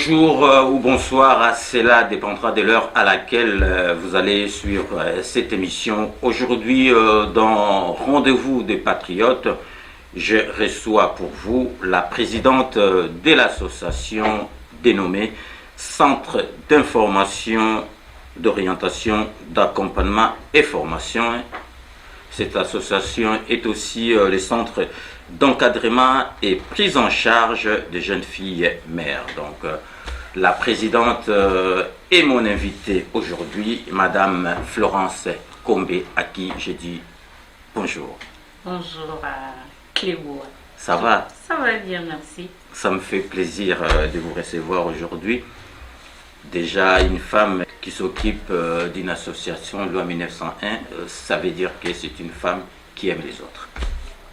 Bonjour ou bonsoir, cela dépendra de l'heure à laquelle vous allez suivre cette émission. Aujourd'hui, dans Rendez-vous des Patriotes, je reçois pour vous la présidente de l'association dénommée Centre d'information, d'orientation, d'accompagnement et formation. Cette association est aussi le centre d'encadrement et prise en charge des jeunes filles mères. Donc, la présidente est mon invitée aujourd'hui, Madame Florence Combé, à qui je dis bonjour. Bonjour à Cléo. Ça va? Ça va bien, merci. Ça me fait plaisir de vous recevoir aujourd'hui. Déjà, une femme qui s'occupe d'une association loi 1901, ça veut dire que c'est une femme qui aime les autres.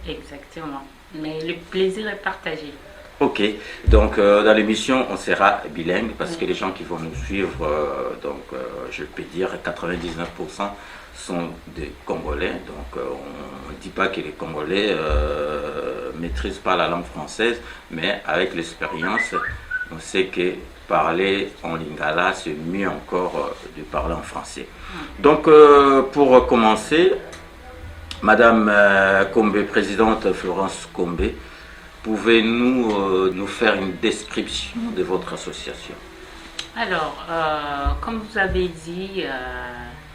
Exactement. Mais le plaisir est partagé. Ok. Donc, dans l'émission, on sera bilingue parce que les gens qui vont nous suivre, je peux dire 99% sont des Congolais. Donc, on ne dit pas que les Congolais maîtrisent pas la langue française, mais avec l'expérience, on sait que parler en lingala, c'est mieux encore de parler en français. Donc, pour commencer, Madame Combé, présidente Florence Combé, pouvez-vous nous faire une description de votre association? Alors, comme vous avez dit,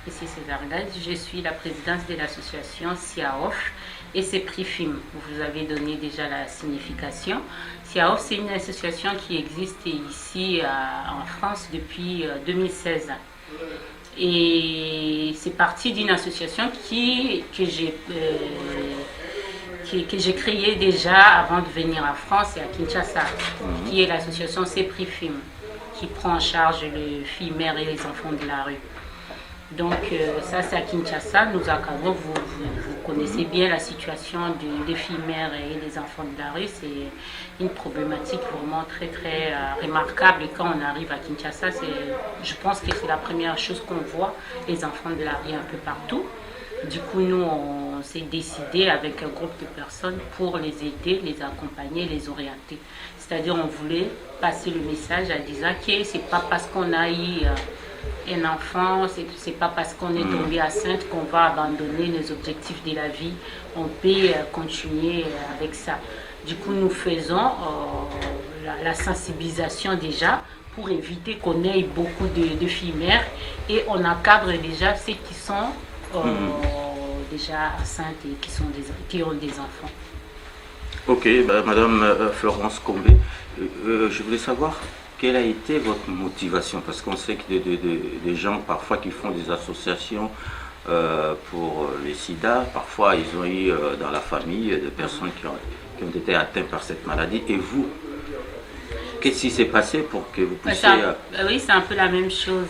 ici César Gaz, je suis la présidente de l'association SIAOF et c'est PRIFIM. Vous avez donné déjà la signification. SIAOF, c'est une association qui existe ici en France depuis 2016. Et c'est parti d'une association que j'ai créée déjà avant de venir en France et à Kinshasa, qui est l'association CEPRIFIM, qui prend en charge les filles mères et les enfants de la rue. Donc ça c'est à Kinshasa, nous accueillons, vous connaissez bien la situation des filles mères et des enfants de la rue, c'est une problématique vraiment très remarquable et quand on arrive à Kinshasa, je pense que c'est la première chose qu'on voit, les enfants de la rue un peu partout. Du coup nous on s'est décidé avec un groupe de personnes pour les aider, les accompagner, les orienter. C'est-à-dire on voulait passer le message en disant que c'est pas parce qu'on a eu un enfant, c'est pas parce qu'on est tombé enceinte qu'on va abandonner nos objectifs de la vie. On peut continuer avec ça. Du coup, nous faisons la sensibilisation déjà pour éviter qu'on ait beaucoup de filles mères et on encadre déjà ceux qui sont déjà enceintes et qui ont des enfants. Ok, Madame Florence Combé, je voulais savoir quelle a été votre motivation? Parce qu'on sait que des gens parfois qui font des associations pour le sida, parfois ils ont eu dans la famille des personnes qui ont été atteintes par cette maladie. Et vous, qu'est-ce qui s'est passé pour que vous puissiez... Oui, c'est un peu la même chose,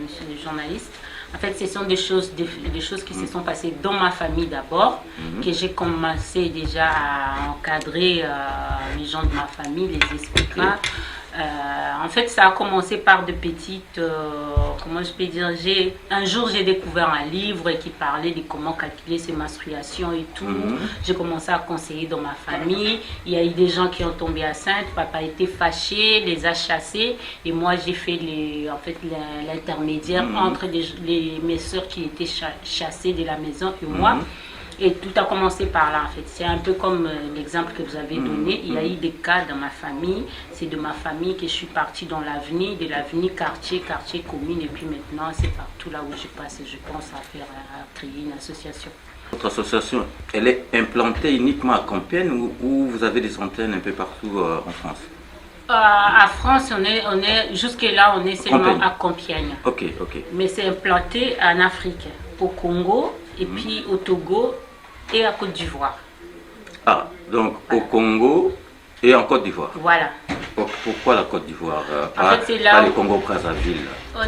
monsieur le journaliste. En fait, ce sont des choses qui se sont passées dans ma famille d'abord, que j'ai commencé déjà à encadrer les gens de ma famille, les expliquer. En fait, ça a commencé par de petites, comment je peux dire, un jour j'ai découvert un livre qui parlait de comment calculer ses menstruations et tout. J'ai commencé à conseiller dans ma famille. Il y a eu des gens qui ont tombé enceintes, papa était fâché, les a chassés et moi j'ai fait l'intermédiaire entre mes soeurs qui étaient chassées de la maison et moi. Et tout a commencé par là en fait. C'est un peu comme l'exemple que vous avez donné. Il y a eu des cas dans ma famille. C'est de ma famille que je suis partie dans l'avenir, de l'avenir quartier, commune. Et puis maintenant, c'est partout là où je passe. Et je pense à créer une association. Votre association, elle est implantée uniquement à Compiègne ou vous avez des antennes un peu partout en France? À France, jusque-là, on est seulement à Compiègne. Ok. Mais c'est implanté en Afrique, au Congo, et puis au Togo et à Côte d'Ivoire. Ah, donc voilà. Au Congo et en Côte d'Ivoire. Voilà. Pourquoi la Côte d'Ivoire? En fait, c'est là pas le Congo-Brazzaville.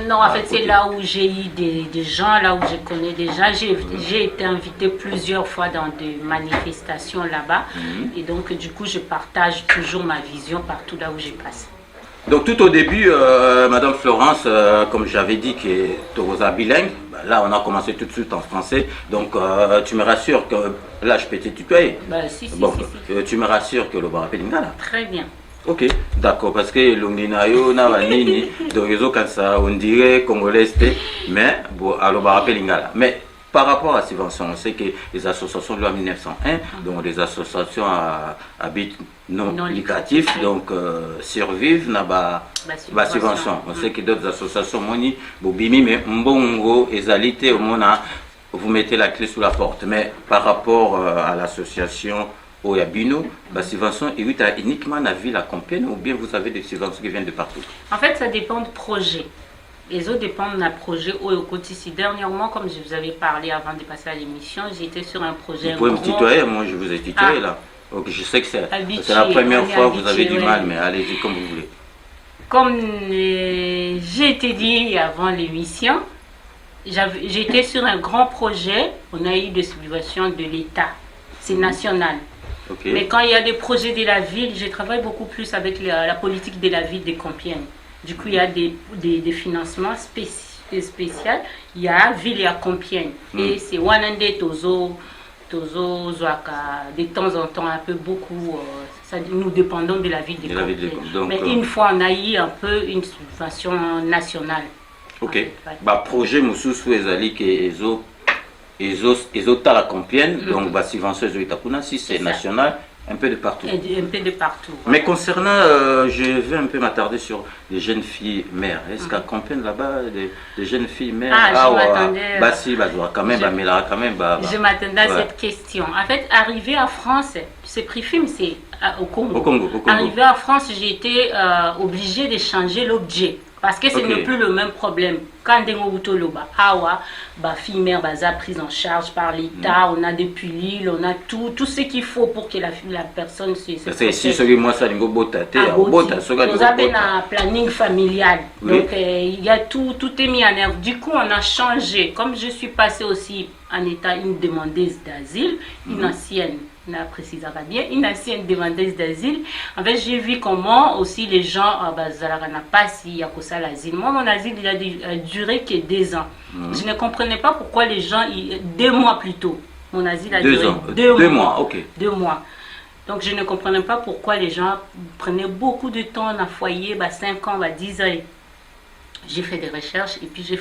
Non, en fait, c'est là où j'ai eu des gens, là où je connais des gens. J'ai été invitée plusieurs fois dans des manifestations là-bas. Et donc, du coup, je partage toujours ma vision partout là où je passe. Donc tout au début, Madame Florence, comme j'avais dit que Togosa bilingue, là on a commencé tout de suite en français, donc tu me rassures que, là je peux te tutoyer. Si. Tu me rassures que le Barapé Lingala. Très bien. Ok, d'accord, parce que l'Onginayo n'a pas nini, de réseau comme ça, on dirait congolais, mais bon, alors on va rappeler Lingala. Mais par rapport à la subvention, on sait que les associations de loi 1901, donc des associations à but non lucratif, donc survivent, n'a pas subvention. On sait que d'autres associations, moni, bobimi, mais mbongo, ezalité, au monde, vous mettez la clé sous la porte. Mais par rapport à l'association Oyabino, la subvention est uniquement dans la ville à Compiègne ou bien vous avez des subventions qui viennent de partout? En fait, ça dépend du projet. Les autres dépendent d'un projet au quotidien. Dernièrement, comme je vous avais parlé avant de passer à l'émission, j'étais sur un projet. Vous pouvez me tutoyer, moi je vous ai tutoyé là. Donc, je sais que c'est la première fois que vous avez du mal, mais allez-y comme vous voulez. Comme j'ai été dit avant l'émission, j'étais sur un grand projet. On a eu des subventions de l'État. C'est national. Okay. Mais quand il y a des projets de la ville, je travaille beaucoup plus avec la politique de la ville de Compiègne. Du coup, il y a des financements spéciaux. Il y a ville et à Compiègne. Et c'est Wanande Tozo, Zoaka, de temps en temps, un peu beaucoup. Ça, nous dépendons de la ville de Compiègne. Mais une fois, on a eu un peu une subvention nationale. Ok. Bah, projet Moussou Ezali et Ezo à la Compiègne, donc la subvention Ezo si c'est national, un peu de partout. Un peu de partout. Mais concernant, je vais un peu m'attarder sur les jeunes filles mères. Est-ce qu'à Compiègne là-bas, des jeunes filles mères? Je m'attendais. Je m'attendais à cette question. En fait, arrivé à France, ce prix-film, c'est au Congo. Arrivé à France, j'ai été obligée de changer l'objet. Parce que ce n'est plus le même problème. Quand fille mère prise en charge par l'État, on a des pilules, on a tout ce qu'il faut pour que la personne se c'est ici, moi, ça on appelle un planning familial. Donc, il y a tout est mis en œuvre. Du coup, on a changé. Comme je suis passée aussi en état une demandeuse d'asile, une ancienne. Une ancienne demandeuse d'asile. En fait, j'ai vu comment aussi les gens n'a pas si à cause de l'asile. Moi, mon asile il a duré que 2 ans. Je ne comprenais pas pourquoi les gens 2 mois plus tôt. Mon asile a duré 2 mois. Ok. 2 mois. Donc, je ne comprenais pas pourquoi les gens prenaient beaucoup de temps dans le foyer, 5 ans, 10 ans. J'ai fait des recherches et puis j'ai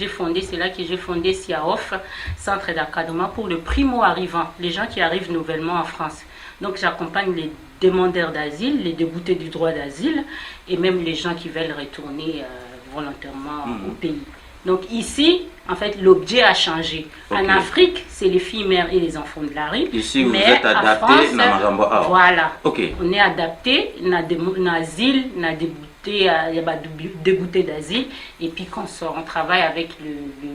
fondé, c'est là que j'ai fondé SIAOF, Centre d'encadrement pour le primo arrivant, les gens qui arrivent nouvellement en France. Donc j'accompagne les demandeurs d'asile, les déboutés du droit d'asile et même les gens qui veulent retourner volontairement au pays. Donc ici, en fait, l'objet a changé. En Afrique, c'est les filles mères et les enfants de la rue. Ici, vous êtes adapté dans voilà. On est adapté, dans l'asile, dans il y a des déboutés d'asile et puis quand on sort, on travaille avec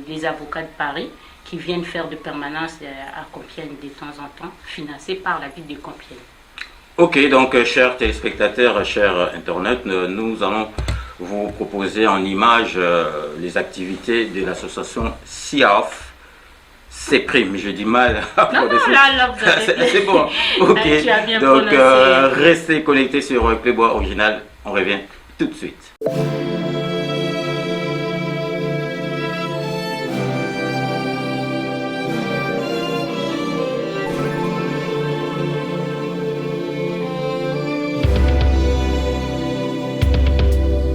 les avocats de Paris qui viennent faire de permanence à Compiègne de temps en temps, financés par la ville de Compiègne. Ok, donc chers téléspectateurs, chers internautes, nous allons vous proposer en images les activités de l'association SIAOF. C'est prime, je dis mal. C'est bon. Ok, donc restez connectés sur Playboy Original, on revient tout de suite.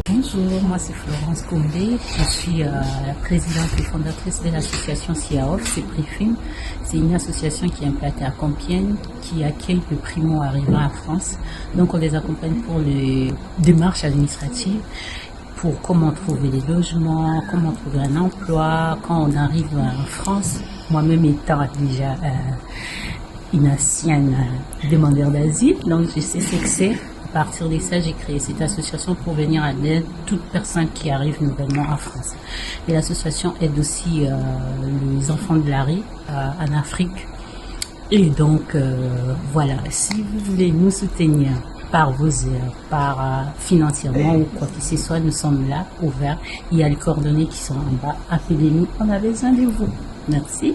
Bonjour, moi c'est Florence Condé, je suis la présidente et fondatrice de l'association SIAOF, c'est Prifim. C'est une association qui est implantée à Compiègne, qui accueille le primo arrivant en France. Donc on les accompagne pour les démarches administratives, pour comment trouver des logements, comment trouver un emploi, quand on arrive en France. Moi-même étant déjà une ancienne demandeur d'asile, donc je sais ce que c'est. À partir de ça, j'ai créé cette association pour venir à l'aide toute personne qui arrive nouvellement en France. Et l'association aide aussi les enfants de la rue en Afrique. Et donc, voilà, si vous voulez nous soutenir par vos heures, par financièrement ou quoi que ce soit, nous sommes là, ouverts. Il y a les coordonnées qui sont en bas. Appelez-nous, on a besoin de vous. Merci.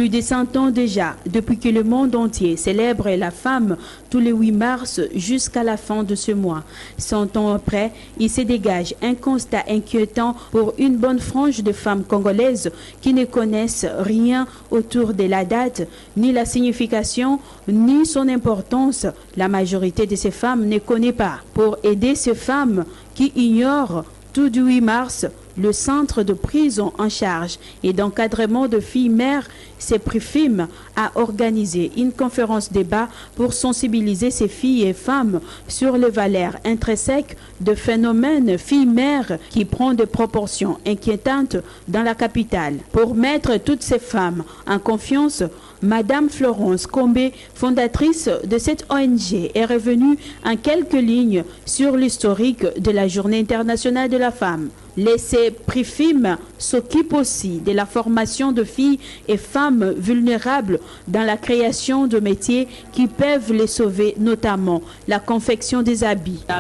plus de 100 ans déjà, depuis que le monde entier célèbre la femme tous les 8 mars jusqu'à la fin de ce mois. 100 ans après, il se dégage un constat inquiétant pour une bonne frange de femmes congolaises qui ne connaissent rien autour de la date, ni la signification, ni son importance. La majorité de ces femmes ne connaît pas. Pour aider ces femmes qui ignorent tout du 8 mars, le centre de prise en charge et d'encadrement de filles-mères, CEPRIFIM, a organisé une conférence débat pour sensibiliser ces filles et femmes sur les valeurs intrinsèques de phénomènes filles-mères qui prend des proportions inquiétantes dans la capitale. Pour mettre toutes ces femmes en confiance, Madame Florence Combé, fondatrice de cette ONG, est revenue en quelques lignes sur l'historique de la Journée internationale de la femme. Les CEPRIFIM s'occupent aussi de la formation de filles et femmes vulnérables dans la création de métiers qui peuvent les sauver, notamment la confection des habits. Par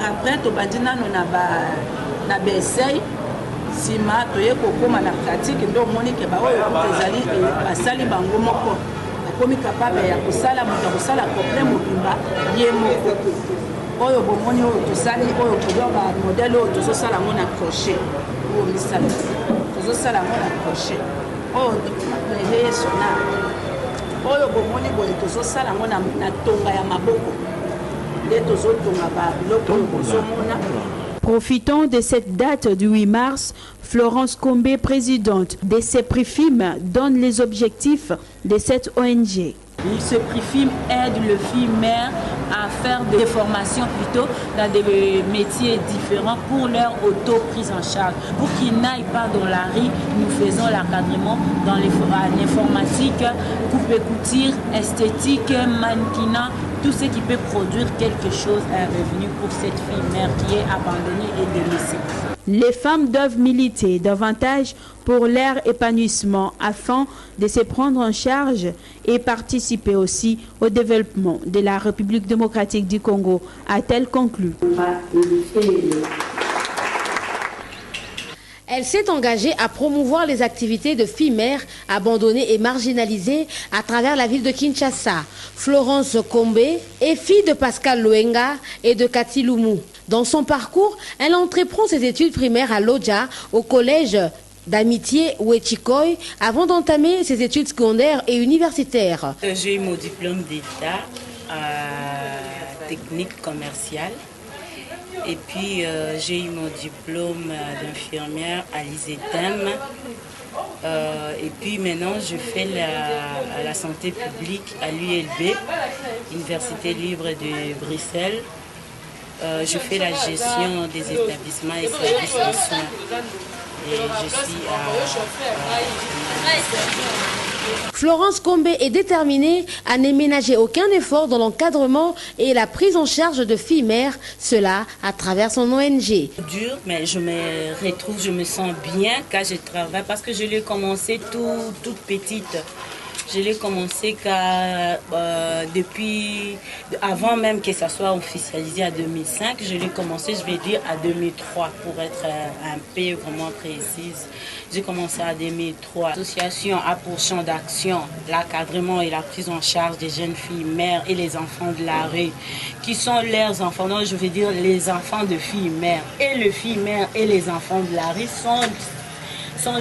après, tu vas dire na bessay sima toye kokoma na pratique ndo moni ke ba oyo tezali basali bango moko akomi capable ya kosala moto kosala complet mobimba ye moko oyo bomoni oyo tosali oyo kozo ba modèle oyo tozosala ngo na crochet oyo misala tozosala ngo na crochet oyo leye sona oyo bomoni boye tozosala ngo na tonga ya maboko. Profitant de cette date du 8 mars, Florence Combé, présidente de CEPRIFIM, donne les objectifs de cette ONG. Ce CEPRIFIM aide le fille-mère à faire des formations plutôt dans des métiers différents pour leur auto-prise en charge. Pour qu'ils n'aillent pas dans la rue, nous faisons l'encadrement dans l'informatique, coupe-couture, esthétique, mannequinat, tout ce qui peut produire quelque chose, un revenu pour cette fille-mère qui est abandonnée et délaissée. Les femmes doivent militer davantage pour leur épanouissement afin de se prendre en charge et participer aussi au développement de la République démocratique du Congo, a-t-elle conclu. Elle s'est engagée à promouvoir les activités de filles-mères abandonnées et marginalisées à travers la ville de Kinshasa. Florence Combé est fille de Pascal Loenga et de Cathy Loumou. Dans son parcours, elle entreprend ses études primaires à Lodja, au collège d'amitié Wechikoy, avant d'entamer ses études secondaires et universitaires. J'ai eu mon diplôme d'État technique commerciale. Et puis j'ai eu mon diplôme d'infirmière à l'ISETEM. Et puis maintenant je fais la santé publique à l'ULB, Université libre de Bruxelles. Je fais la gestion des établissements et services de soins. Et je suis Florence Combé est déterminée à ne ménager aucun effort dans l'encadrement et la prise en charge de filles-mères, cela à travers son ONG. Dur, mais je me retrouve, je me sens bien quand je travaille parce que je l'ai commencé toute petite. Je l'ai commencé depuis, avant même que ça soit officialisé à 2005, je l'ai commencé, je vais dire, à 2003 pour être un peu vraiment précise. J'ai commencé à 2003. L'association a pour champ d'action l'encadrement et la prise en charge des jeunes filles mères et les enfants de la rue, qui sont leurs enfants, non, je veux dire les enfants de filles mères. Et les filles mères et les enfants de la rue sont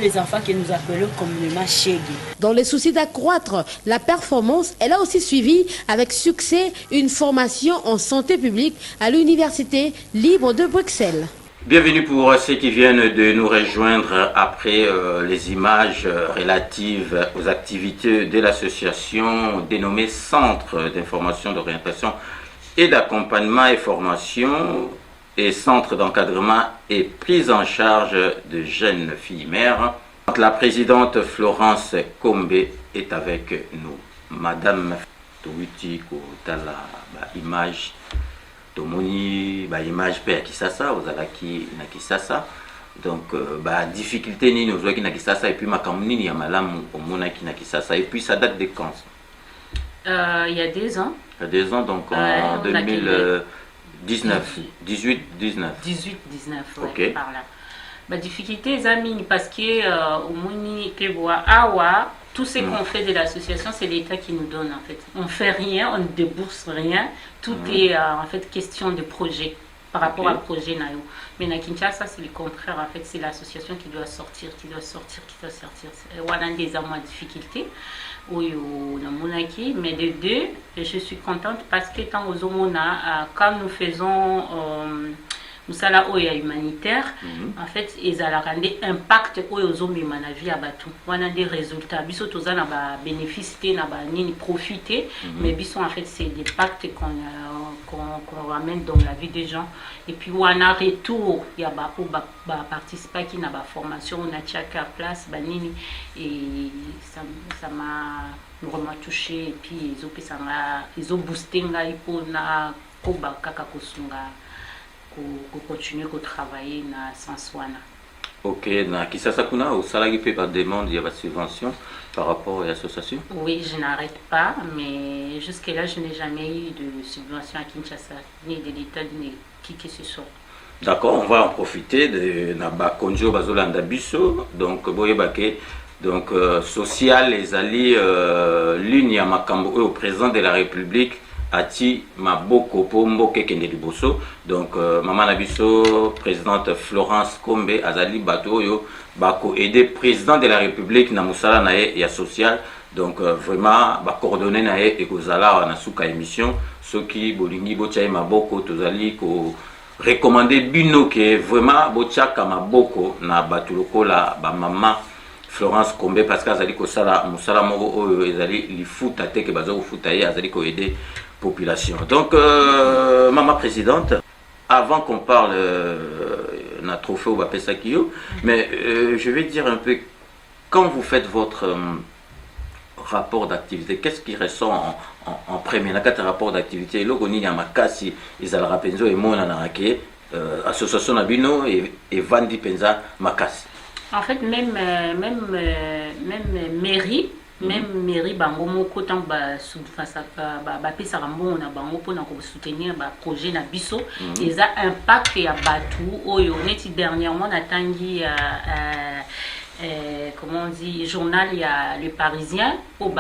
les enfants que nous appelons communément Shegi. Dans le souci d'accroître la performance, elle a aussi suivi avec succès une formation en santé publique à l'Université libre de Bruxelles. Bienvenue pour ceux qui viennent de nous rejoindre après les images relatives aux activités de l'association dénommée Centre d'information, d'orientation et d'accompagnement et formation et Centre d'encadrement et prise en charge de jeunes filles mères. La présidente Florence Combé est avec nous. Madame Touiti Kotala, image Tomoni, image Père Kisasa, Ozalaki Nakisasa. Donc, difficulté ni nous qui Nakisasa et puis Makamuni ni Amalam au Monaki Nakisasa. Et puis ça date de quand? Il y a 2 ans. Il y a 2 ans, donc en 19, 18, 19. 18, 19, ouais, Ok. par là. Bah, difficulté, Zamine, parce que au Mouni, Keboa, Awa, tout ce qu'on fait de l'association, c'est l'État qui nous donne en fait. On fait rien, on ne débourse rien. Tout est en fait question de projet par rapport Ok. au projet Nayo. Mais à Kinshasa, c'est le contraire. En fait, c'est l'association qui doit sortir, qui doit sortir, qui doit sortir. Voilà des armes de difficulté. Oui, mais de deux, je suis contente parce que tant aux Omona, quand nous faisons musala oyo humanitaire, en fait ils ont des impacts oyo zomema na vie ya batu wana des résultats biso toza na ba bénéfice na ba nini profiter mais biso en fait c'est des pactes qu'on ramène dans la vie des gens et puis wana retour ya ba participer qui na ba formation on a chaque place ba nini et ça m'a vraiment touché et puis ils ont boosté ngai pona ko ba kaka kosunga continuer à travailler dans ce sens. Ok, na Kisasa kuna au salarié peut par demande il y a pas de subvention par rapport à l'association? Oui, je n'arrête pas, mais jusque-là, je n'ai jamais eu de subvention à Kinshasa, ni de l'État, ni qui que ce soit. D'accord, on va en profiter de Naba Konjo Bazolanda Bisso, donc Boyebake, donc social les alliés l'une ya makambo au président de la République. Ati Maboko Pombo Kekende Liboso, donc Maman Nabiso, présidente Florence Kombe, Azali Batoyo, Bako aider président de la République Namusala Nae et social, donc vraiment coordonner Nae et Kozala na suka émission, ceux qui Bolingi Bochaï Maboko, Tozali ko recommander Bino que vraiment Bochaka Maboko na Batuloko la ba maman Florence Kombe parce qu'Azali Kosala Musala Moro Azali li foot à teke bazo foot aye Azali ko aider population. Donc, Maman Présidente, avant qu'on parle d'un trophée au Bapesakio, mais je vais dire un peu, quand vous faites votre rapport d'activité, qu'est-ce qui ressort en premier? Dans quatre rapports d'activité, l'Ogoni Yamakasi, Isala Penzo et Mona Narake, Association Nabino et Vandi Penza Makasi. En fait, même mairie, même mairie bango moko tant ba pesa rambo na bango pona ko soutenir ba projet na biso et ça impact ya batu oyo neti dernièrement na tangi comment on dit journal il y a le Parisien pour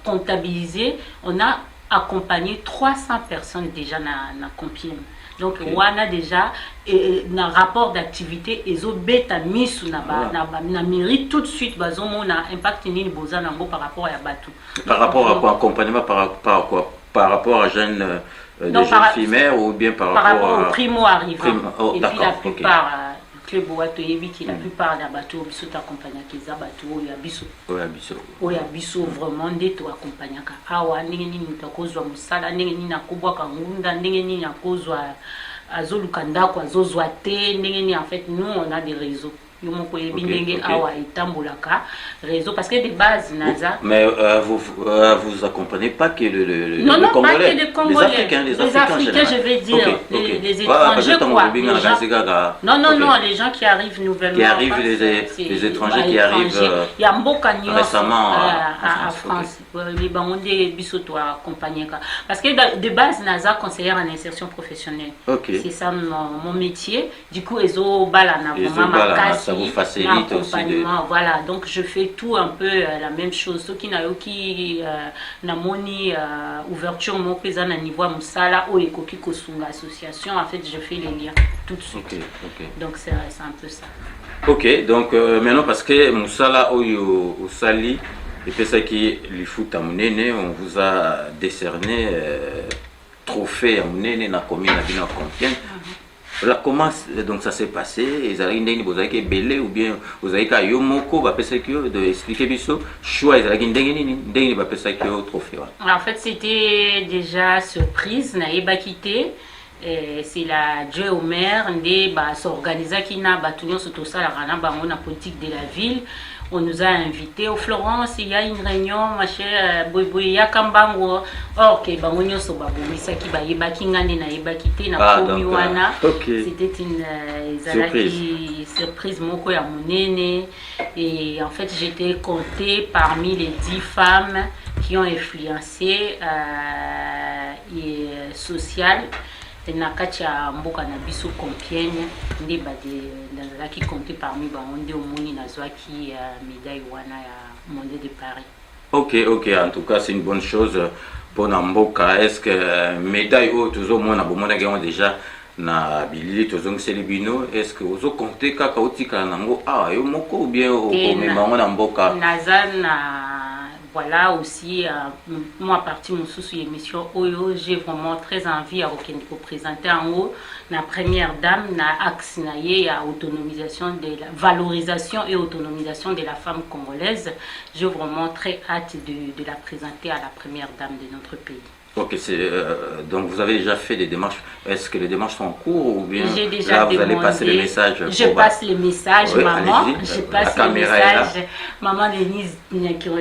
comptabiliser on a accompagné 300 personnes déjà na Compiègne. Donc, on a déjà un rapport d'activité et zo beta misu na mairie tout de suite bazomo na impact ni boza nango par rapport à Batu. Par rapport à quoi accompagnement par rapport à jeunes des jeunes filles ou bien par rapport au primo arrivant. Oh, et puis la okay. plupart club Boato yebi qui la plupart da Batu biso t'accompagner kiza Batu oya biso. Oya biso vraiment ndeto accompagner ka awa ndenge nini mutakozwa musala ndenge nini nakobwa kangunda ndenge nini nakozwa azoluka ndako azozwa te ndenge nini en fait nous on a des réseaux. Okay. Réseau parce que de base Naza. Mais vous accompagnez pas que non, le Congolais, pas que les Congolais, les Africains je vais dire, les étrangers quoi. Non, les gens qui arrivent nouvellement. Qui arrivent, les étrangers qui arrivent il y a Mboka récemment à France. Les Bangondais Bissoto accompagnés parce que de base Naza conseillère en insertion professionnelle. C'est ça mon métier. Du coup Ezo Balana ça vous facilite aussi voilà, donc je fais tout un peu la même chose. Ceux qui n'ont ouverture mon présent à niveau musala ou ekoki kosunga association, en fait je fais les liens tout de suite. Donc c'est un peu ça. Ok, donc maintenant parce que musala au sali et puis ça qui les foot à Mounene, on vous a décerné trophée à Mounene na commune à Bino Compiègne. Là, comment donc ça s'est passé? Vous avez été belé ou bien vous avez été yomoko de expliquer biso choix ils ont trophée. En fait c'était déjà surprise na ebakité c'est la Dieu au maire ndé s'organiser qui na batunyo surtout ça la rana bango na politique de la ville. On nous a invités au Florence, il y a une réunion, ma chère Boy Yakambango. Ok, bangonyo so babomisa ki ba yeba kingane na yeba kité na komiwana. C'était une surprise moko ya monene et en fait j'étais comptée parmi les 10 femmes qui ont influencé sociale na kati ya mboka na biso Compiègne nde bazalaki compté parmi bango nde omoni nazwaki médaille wana ya Mondial de Paris. Ok, en tout cas c'est une bonne chose pour Namboka. Est-ce que médaille ou toujours moi na bomona gagne déjà na bilili tozong selibino, est-ce que vous comptez kaka utika nango yo moko ou bien au mémoire na mboka nazana voilà aussi moi partie mon sous émission Oyo, j'ai vraiment très envie à représenter en haut la première dame na axe na ye à autonomisation de la valorisation et autonomisation de la femme congolaise. J'ai vraiment très hâte de la présenter à la première dame de notre pays. Ok, donc vous avez déjà fait des démarches. Est-ce que les démarches sont en cours ou bien j'ai déjà là vous allez passer les messages? Je passe les messages, oui, maman. Je passe les messages. Maman Denise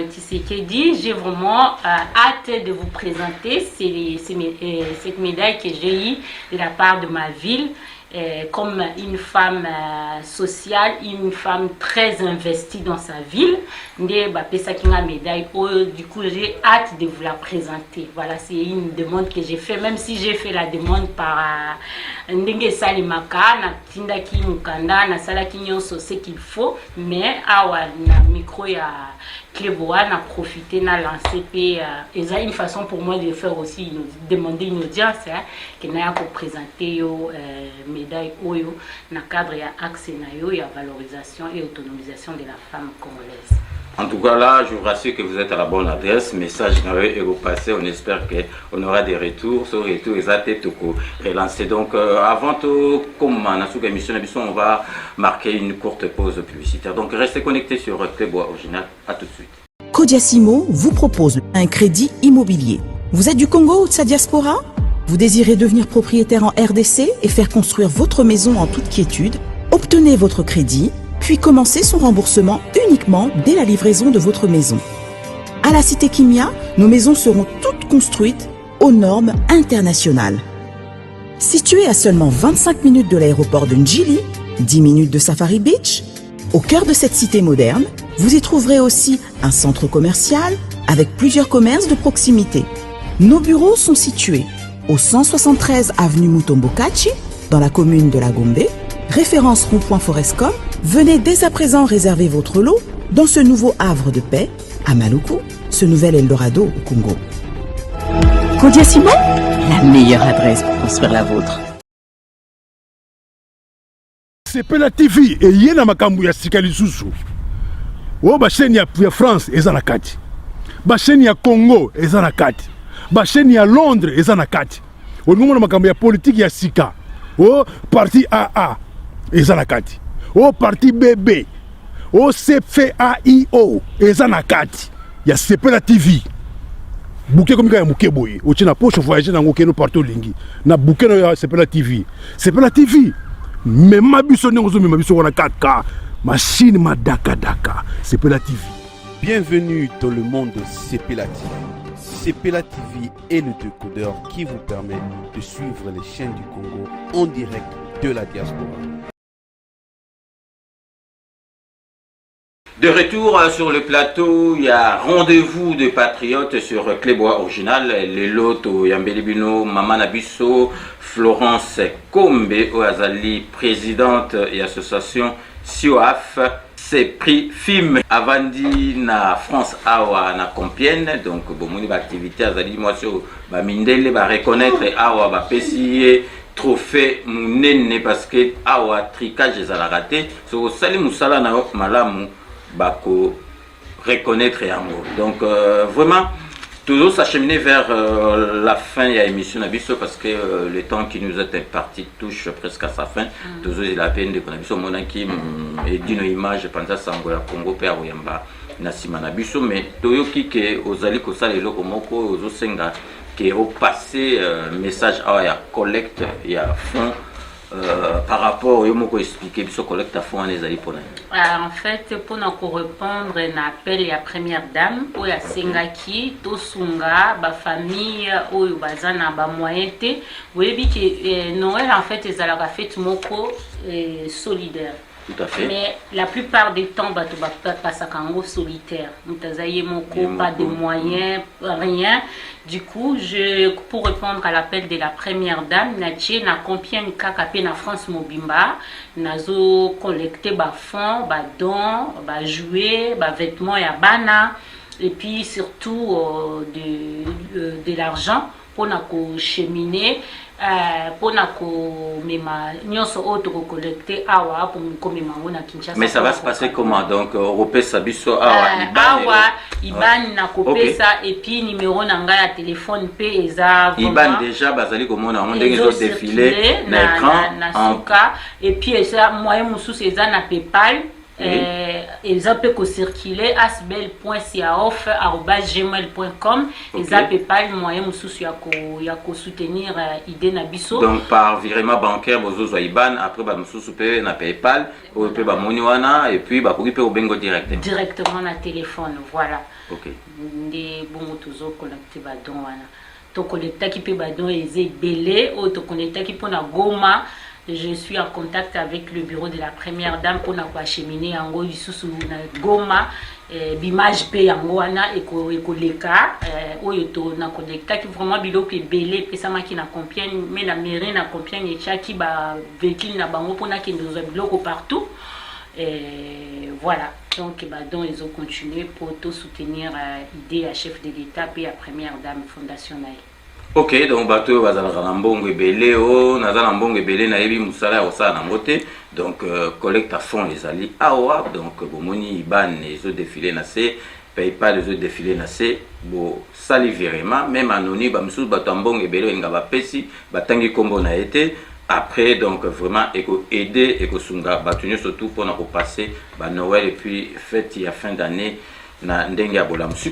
Tshisekedi, j'ai vraiment hâte de vous présenter cette médaille que j'ai eue de la part de ma ville. Comme une femme sociale, une femme très investie dans sa ville. Médaille. Du coup, j'ai hâte de vous la présenter. Voilà, c'est une demande que j'ai fait, même si j'ai fait la demande par Ndenge Salimaka, na Tindaki Mukanda, na Salaki Nyonso, ce qu'il faut. Mais, na micro, ya Cléboa, na profité, na lancé. Et ça, une façon pour moi de faire aussi, demander une audience, que n'a pour présenter médaille Oyo, na cadre ya axe na yo, ya valorisation et autonomisation de la femme congolaise. En tout cas, là, je vous rassure que vous êtes à la bonne adresse. Message est repassé. On espère qu'on aura des retours. Ce retour est relancé. Donc, avant tout, comme on émission, on va marquer une courte pause publicitaire. Donc, restez connectés sur Clébois Original. À tout de suite. Codiasimo vous propose un crédit immobilier. Vous êtes du Congo ou de sa diaspora? Vous désirez devenir propriétaire en RDC et faire construire votre maison en toute quiétude? Obtenez votre crédit, puis commencez son remboursement uniquement dès la livraison de votre maison. À la Cité Kimia, nos maisons seront toutes construites aux normes internationales. Située à seulement 25 minutes de l'aéroport de Njili, 10 minutes de Safari Beach, au cœur de cette cité moderne, vous y trouverez aussi un centre commercial avec plusieurs commerces de proximité. Nos bureaux sont situés au 173 avenue Mutombokachi, dans la commune de la Gombe, référence rond-point Forescom. Venez dès à présent réserver votre lot dans ce nouveau havre de paix à Maluku, ce nouvel Eldorado au Congo. Codiasimo, la meilleure adresse pour construire la vôtre. Sepela TV et yena makambu ya sikali susu. Ba chaîne ya France eza na kati. Ba chaîne ya Congo eza na kati. Ba chaîne ya Londres eza na kati. Onumona makambu ya politique ya sika. Parti AA eza na kati. Parti BB. CFAIO eza na kati. Ya Sepela TV. Bouquet comme ya muke boye. Otina poche voyager na ngokeno partout lingi. Na bouquet na Sepela TV. Sepela TV. Mais ma biso n'engozo mais ma biso wana 4K. Machine ma daka. Sepela TV. Bienvenue dans le monde de Sepela TV. Sepela TV est le décodeur qui vous permet de suivre les chaînes du Congo en direct de la diaspora. De retour sur le plateau, il y a rendez-vous de patriotes sur Clébois Original. Les lotos, Yambelibino, Maman Nabiso, Florence Kombe, Oazali, présidente et association SIOAF. C'est prix film Avandi na France Awa na Compiègne. Donc, bon, mon activité, Azali, moi, sur Mindele, va reconnaître Awa, va pessier. Trophée Mounene parce que Awa tricage les a raté. So, Sali Moussala na Malamu. Bako reconnaître et amour. Donc vraiment toujours s'acheminer vers la fin de l'émission parce que le temps qui nous est imparti touche presque à sa fin. Toujours il a peine de connaître mon qui et d'une image pendant Sangoya Congo père Oyamba Nasima Nabiso mais toyoki que ozali ko sala eloko moko ozosenga que au passé message à collecte et à fond. Par rapport au mot expliqué ce collecte à fond en les pour en fait pour nous répondre à appel la première dame ou ya sengaki to sunga ba famille ou bazana ba moyenté oui que Noël en fait ezalaka fête moko solidaire Tout à fait. Mais la plupart des temps, tu vas passer en solitaire. Donc, tu n'as pas de moyens, rien. Du coup, pour répondre à l'appel de la première dame, Natie, na Compiègne, Kakapé, na France Mobimba, nazo collecté des fonds, des dons, des jouets, des vêtements et bana, et puis surtout de l'argent pour nous cheminer. Mais ça va se passer comment? Donc, Europé Sabiso, Iban na kopesa et puis numéro nanga ya téléphone pe eza Iban déjà bazali komona on ndenge zo défiler na écran en cas et puis eza moyen mususu eza na PayPal. Eza peut circuler asbel.siaof@gmail.com eza PayPal moyen mususu ya ko soutenir idée na biso. Donc par virement bancaire bozo IBAN après ba mususu pe na PayPal ou pe ba moni wana et puis ba koki pe obengo directement na téléphone voilà. OK. Ndé bongo tozo connecter ba don wana. To connecter ki pe ba don eze belé ou to connecter ki pona Goma. Je suis en contact avec le bureau de la première dame pour nous acheminer en gros na Goma bimage pe yango wana ekoleka oyo na connecta qui vraiment biloko ebele pesa maki na Compiègne mais na mairie na Compiègne echaki ba véhicule na bango pona ke ndoza biloko partout voilà donc donc ils ont continué pour tout soutenir idée à chef de l'État et à première dame fondation naï. Ok, donc bateau bazalaka na mbongo ebele o naza na mbongo ebele na yebi musala ya osala na ngote donc collecte à fond les alliés awa donc bomoni IBAN les autres défilés na se PayPal les autres défilés na se bo sali virement même anonyme ba musu bato mbongo ebele nga ba pesi batangi kombo na été après donc vraiment éco aider éco sunga batunyo surtout pour na ko passer ba Noël et puis fête ya fin d'année.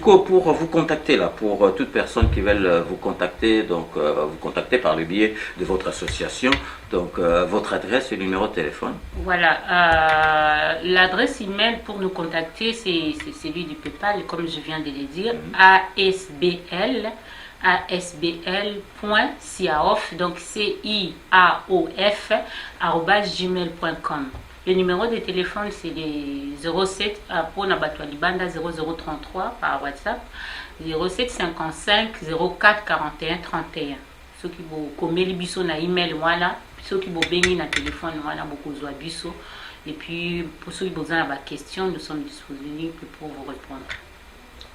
Pour vous contacter là, pour toute personne qui veulent vous contacter, donc vous contacter par le biais de votre association, donc votre adresse et numéro de téléphone. Voilà, l'adresse email pour nous contacter c'est celui du PayPal comme je viens de le dire, asbl.siaof donc CIAOF@gmail.com. Le numéro de téléphone c'est le 07 pour Nabatwa Libanda 0033 par WhatsApp 07 55 04 41 31. Ceux qui vous commettent biso na email voilà, ceux qui vous baignent na téléphone voilà beaucoup de biso et puis pour ceux qui vous ont des questions nous sommes disponibles pour vous répondre.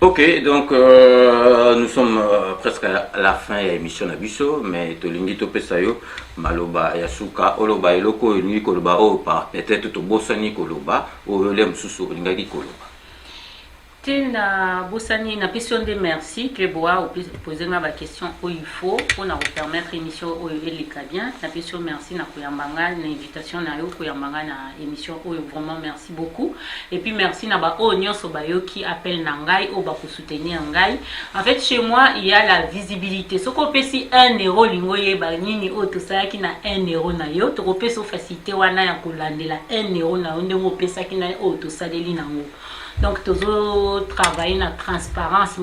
Ok, donc nous sommes presque à la fin de l'émission Nabiso, mais Tolingi Topesayo, Maloba Yasuka, Oloba Eloko, Nui Koloba, peut-être Tobosani Koloba, ou Lem Susu, Lingagi Koloba. Na Bossani na question de merci que boa poser ma question où il faut pour nous permettre émission où il est bien na question merci na kuyambanga na invitation na yo kuyambanga na émission où vraiment merci beaucoup et puis merci na ba nyonso ba yo qui appelle na ngai ou ba ko soutenir ngai en fait chez moi il y a la visibilité ce qu'on peut si 1 euro lingo yeba nini o to ça qui na 1 euro na yo to peut so facilité wana ya kolandela 1 euro na yo ndemo pesa ki na o to saleli nango. Donc, toujours travailler dans la transparence,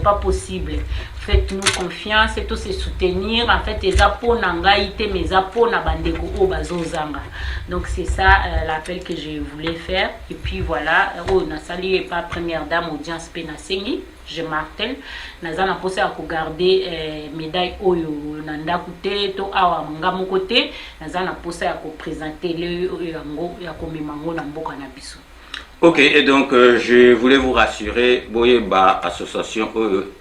pas possible. Faites-nous confiance et tout se soutenir. En fait, les apôts n'angaïté, mes apôts n'abandego au bazozanga. Donc, c'est ça l'appel que je voulais faire. Et puis voilà, on a salué par première dame audience Penasengi. Je martèle. Nous avons posé à garder médaille oyo nanda côté to awa ngamo côté. Nous avons posé à présenter le yango ya komimango na mboka na biso. Ok, et donc je voulais vous rassurer, Boyeba association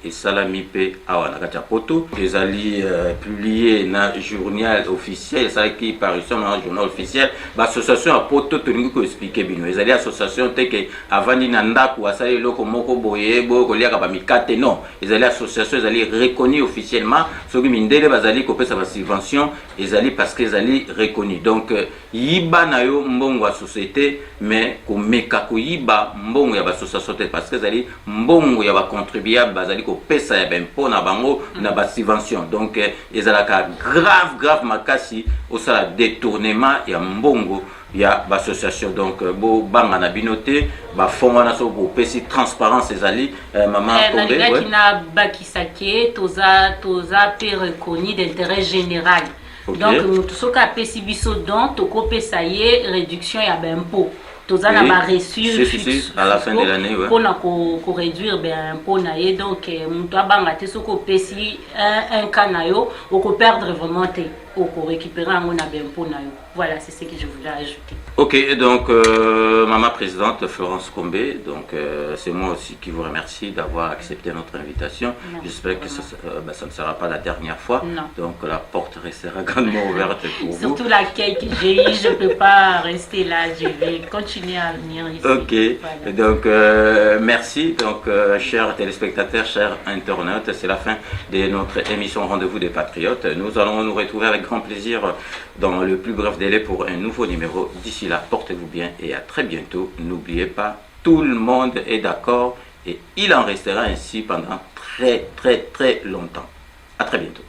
et Salamipe Awanakata Poto, les alliés publiés dans le journal officiel, ça qui paraît dans le journal officiel, l'association à Poto, tu nous expliquer bien. Les alliés association, tu que avant d'inanda pour assailler le komoko boye, boko liaka pa mikate non. Les alliés association, les alliés reconnus officiellement, ceux qui mindele bazali kopé sa subvention, les alliés parce que les alliés reconnus. Donc yiba na yo mbongo société, mais komeka yiba mbongo ya association parce que zali mbongo ya ba contribuable bazali ko pesa ya bempo na bango na ba subvention donc ezalaka grave makasi au sala détournement ya mbongo ya ba association donc bo banga na binoté ba fond wana so bo pesi transparence ezali maman Tombe ouais na bakisake toza pe reconnu d'intérêt général. Ok. Donc, tout ce qui a payé biso don, tout ce ça y est, réduction et impôt. Tout ça, on a reçu à la fin de l'année, ouais. Pour réduire l'impôt. Donc, on a gâté ce qu'on paye un canaillot, on peut perdre vraiment, on peut récupérer un impôt. Voilà, c'est ce que je voulais ajouter. Ok, donc, Maman Présidente Florence Combé, donc c'est moi aussi qui vous remercie d'avoir accepté notre invitation. J'espère que ça ne sera pas la dernière fois. Non. Donc, la porte restera grandement ouverte pour vous. Surtout l'accueil que j'ai eu, je ne peux pas rester là, je vais continuer à venir ici. Ok, Voilà. donc merci. Donc, chers téléspectateurs, chers internautes, c'est la fin de notre émission Rendez-vous des Patriotes. Nous allons nous retrouver avec grand plaisir dans le plus bref délai pour un nouveau numéro. D'ici là, portez-vous bien et à très bientôt. N'oubliez pas, tout le monde est d'accord et il en restera ainsi pendant très longtemps. À très bientôt.